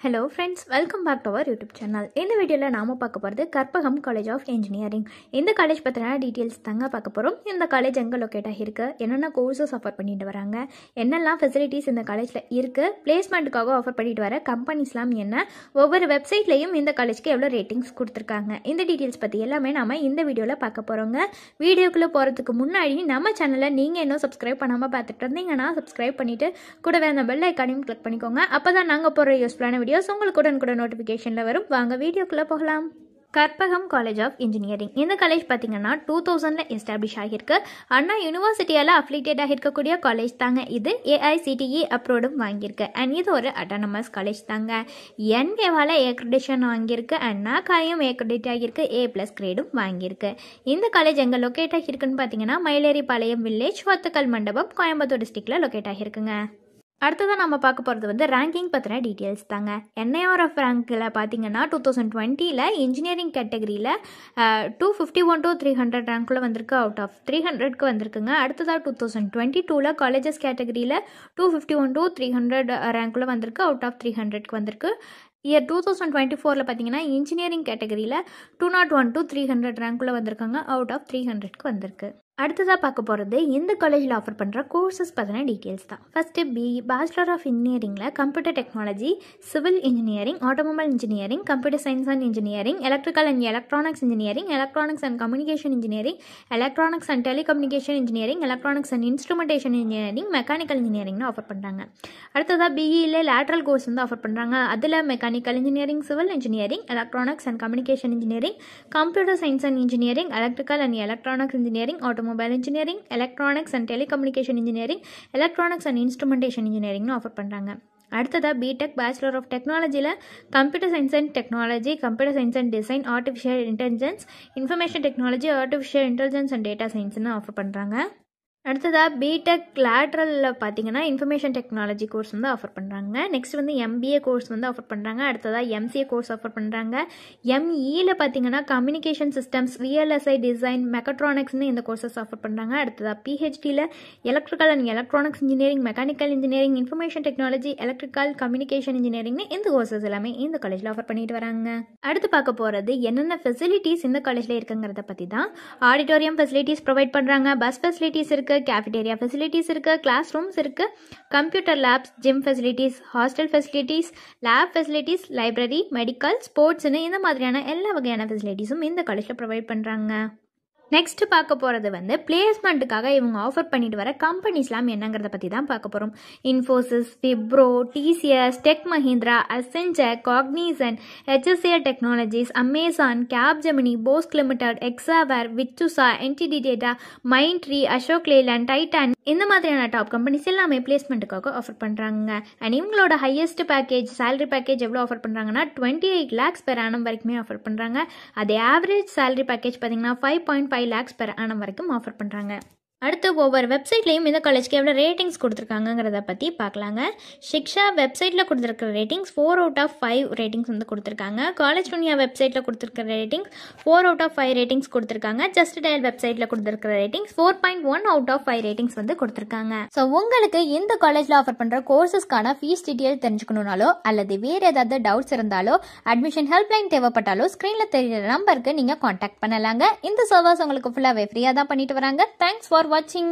Hello friends, welcome back to our YouTube channel. இந்த வீடியோல நாம பார்க்க போறது கற்பகம் காலேஜ் ஆஃப் இன்ஜினியரிங். இந்த காலேஜ் பத்தின டீடைல்ஸ் தாங்க பார்க்க போறோம். இந்த காலேஜ் எங்க லொகேட் ஆகிருக்கு, என்னென்ன கோர்சஸ் ஆஃபர் பண்ணிட்டு வராங்க, என்னெல்லாம் ஃபெசிலிட்டிஸ் இந்த காலேஜ்ல இருக்கு, பிளேஸ்மெண்ட்டுக்காக ஆஃபர் பண்ணிட்டு வர கம்பெனிஸ்லாம் என்ன, ஒவ்வொரு வெப்சைட்லயும் இந்த காலேஜ்க்கு எவ்வளவு ரேட்டிங்ஸ் கொடுத்திருக்காங்க, இந்த டீடைல்ஸ் பத்தி எல்லாமே நாம இந்த வீடியோல பார்க்க போறோங்க. வீடியோக்குள்ள போறதுக்கு முன்னாடி நம்ம சேனலை நீங்க இன்னும் சப்ஸ்கிரைப் பண்ணாம பார்த்துட்டு இருந்தீங்கன்னா சப்ஸ்கிரைப் பண்ணிட்டு கூடவே அந்த பெல் ஐகானையும் கிளிக் பண்ணிக்கோங்க. அப்பதான் நாங்க போற யூஸ்ஃபுல்லான வீடியோஸ் உங்களுக்கு உடனுக்குடன் நோட்டிஃபிகேஷன்ல வரும். வாங்க வீடியோக்குள்ள போகலாம். கற்பகம் காலேஜ் ஆஃப் இன்ஜினியரிங் இந்த காலேஜ் பார்த்தீங்கன்னா 2000ல எஸ்டாப்ளிஷ் ஆகியிருக்கு. அண்ணா யூனிவர்சிட்டியால் அஃபிலியேட்டட் ஆகிருக்கக்கூடிய காலேஜ் தாங்க இது. ஏஐசிடிஇ அப்ரூவ்டும் வாங்கியிருக்கு. அண்ட் இது ஒரு அட்டானமஸ் காலேஜ் தாங்க. என்ஏவால் ஏக்ரெடிஷன் வாங்கியிருக்கு. அண்ட் நாக்காயும் ஏக்ரெடிட் ஆகியிருக்கு. A+ கிரேடும் வாங்கியிருக்கு. இந்த காலேஜ் எங்கே லொக்கேட் ஆகியிருக்குன்னு பார்த்தீங்கன்னா மயிலேறிபாளையம் வில்லேஜ், வத்தக்கல் மண்டபம், கோயம்புத்தூர் டிஸ்ட்ரிக்டில் லொக்கேட் ஆகியிருக்குங்க. அடுத்ததான் நம்ம பார்க்க போகிறது வந்து ரேங்கிங் பற்றின டீட்டெயில்ஸ் தாங்க. NIRF ரேங்கில் பார்த்தீங்கன்னா 2020ல் இன்ஜினியரிங் கேட்டகரியில் 251 to 300 ரேங்க்கில் வந்திருக்கு. அவுட் ஆஃப் 300க்கு வந்திருக்குங்க. அடுத்ததாக 2022ல் காலேஜஸ் கேட்டகரியில் 251 to 300 ரேங்க்கில் வந்திருக்கு. அவுட் ஆஃப் 300க்கு வந்திருக்கு. இயர் 2024ல் பார்த்தீங்கன்னா இன்ஜினியரிங் கேட்டகரியில் 201 to 300 ரேங்க்கில் வந்திருக்காங்க. அவுட் ஆஃப் 300க்கு வந்திருக்கு. அடுத்ததாக பார்க்க போகிறது இந்த காலேஜில் ஆஃபர் பண்ணுற கோர்சஸ் பற்றின டீட்டெயில்ஸ் தான். ஃபஸ்ட்டு பேச்சுலர் ஆஃப் இன்ஜினியரிங்கில் computer technology, civil engineering, automobile engineering, computer science and engineering, electrical and electronics engineering, electronics and communication engineering, electronics and telecommunication engineering, electronics and instrumentation engineering, mechanical இன்ஜினியரிங்னு offer பண்ணுறாங்க. அடுத்ததாக பிஇயில் lateral course வந்து offer பண்ணுறாங்க. அதில் mechanical engineering, civil engineering, electronics and communication engineering, computer science and engineering, electrical and electronics engineering, automobile engineering, electronics and telecommunication engineering, electronics and instrumentation இன்ஜினியரிங்னு offer பண்ணுறாங்க. அடுத்ததாக பிடெக் பேச்சுலர் ஆஃப் டெக்னாலஜியில் computer science and technology, computer science and design, artificial intelligence, information technology, artificial intelligence and data சயின்ஸ்னு offer பண்ணுறாங்க. அடுத்ததாக B Tech லேட்ரலில் பார்த்தீங்கன்னா information technology course வந்து ஆஃபர் பண்ணுறாங்க. நெக்ஸ்ட் வந்து MBA கோர்ஸ் வந்து ஆஃபர் பண்ணுறாங்க. அடுத்ததாக MCA கோர்ஸ் ஆஃபர் பண்ணுறாங்க. ME பார்த்தீங்கன்னா கம்யூனிகேஷன் சிஸ்டம்ஸ், VLSI டிசைன், மெக்கட்ரானிக்ஸ்னு இந்த கோர்சஸ் ஆஃபர் பண்ணுறாங்க. அடுத்ததாக PhDயில் electrical and electronics engineering, mechanical engineering, information technology, electrical communication இன்ஜினியரிங்னு இந்த கோர்சஸ் எல்லாமே இந்த காலேஜில் ஆஃபர் பண்ணிட்டு வராங்க. அடுத்து பார்க்க போகிறது என்னென்ன ஃபெசிலிட்டிஸ் இந்த காலேஜில் இருக்குங்கிறத பற்றி தான். ஆடிட்டோரியம் ஃபெசிலிட்டிஸ் ப்ரொவைட் பண்ணுறாங்க. பஸ் ஃபெசிலிட்டிஸ் இருக்குது, கேஃபிடேரியா ஃபெசிலிட்டிஸ் இருக்குது, கிளாஸ் ரூம்ஸ் இருக்குது, computer labs, gym facilities, hostel facilities, lab facilities, library, medical, ஸ்போர்ட்ஸ்னு இந்த மாதிரியான எல்லா வகையான ஃபெசிலிட்டிஸும் இந்த காலேஜில் ப்ரொவைட் பண்ணுறாங்க. நெக்ஸ்ட் பார்க்க போகிறது வந்து பிளேஸ்மெண்ட்டுக்காக இவங்க ஆஃபர் பண்ணிட்டு வர கம்பெனிஸ்லாம் என்னங்கிறத பற்றி தான் பார்க்க போகிறோம். Infosys, Wipro, TCS, tech Mahindra, Accenture, Cognizant, HCL technologies, Amazon, Capgemini, Bosch limited, Hexaware, விச்சுசா, NTT டேட்டா, மைண்ட்ரி, அசோக் லேலண்ட், டைட்டான் இந்த மாதிரியான டாப் கம்பெனிஸ் எல்லாமே பிளேஸ்மெண்ட்டுக்காக ஆஃபர் பண்ணுறாங்க. அண்ட் இவங்களோட ஹையஸ்ட் பேக்கேஜ், சேலரி பேக்கேஜ் எவ்வளோ ஆஃபர் பண்ணுறாங்கன்னா 28 lakhs per annum வரைக்குமே ஆஃபர் பண்ணுறாங்க. அதே ஆவரேஜ் சேலரி பேக்கேஜ் பார்த்தீங்கன்னா 5.5 lakhs per annum வரைக்கும் ஆஃபர் பண்ணுறாங்க. அடுத்து ஒவ்வொரு வெப்சைட்லையும் இந்த காலேஜ்க்கு எவ்வளோ ரேட்டிங்ஸ் கொடுத்துருக்காங்கிறத பற்றி பார்க்கலாங்க. ஷிக்ஷா வெப்சைட்டில் கொடுத்துருக்கிற ரேட்டிங்ஸ் 4 out of 5 ரேட்டிங்ஸ் வந்து கொடுத்துருக்காங்க. காலேஜ் துனியா வெப்சைட்டில் கொடுத்துருக்கிற ரேட்டிங்ஸ் 4 out of 5 ரேட்டிங்ஸ் கொடுத்துருக்காங்க. ஜஸ்ட் டயல் வெப்சைட்டில் கொடுத்துருக்கிற ரேட்டிங்ஸ் 4.1 out of 5 ரேட்டிங்ஸ் வந்து கொடுத்துருக்காங்க. ஸோ உங்களுக்கு இந்த காலேஜில் ஆஃபர் பண்ணுற கோர்சஸ்க்கான ஃபீஸ் டீட்டெயில் தெரிஞ்சுக்கணுனாலோ அல்லது வேறு ஏதாவது டவுட்ஸ் இருந்தாலோ அட்மிஷன் ஹெல்ப்லைன் தேவைப்பட்டாலோ ஸ்க்ரீனில் தெரியுற நம்பருக்கு நீங்கள் காண்டாக்ட் பண்ணலாங்க. இந்த சர்வர்ஸ் உங்களுக்கு ஃபுல்லாகவே ஃப்ரீயாக தான் பண்ணிட்டு வராங்க. Thanks for watching.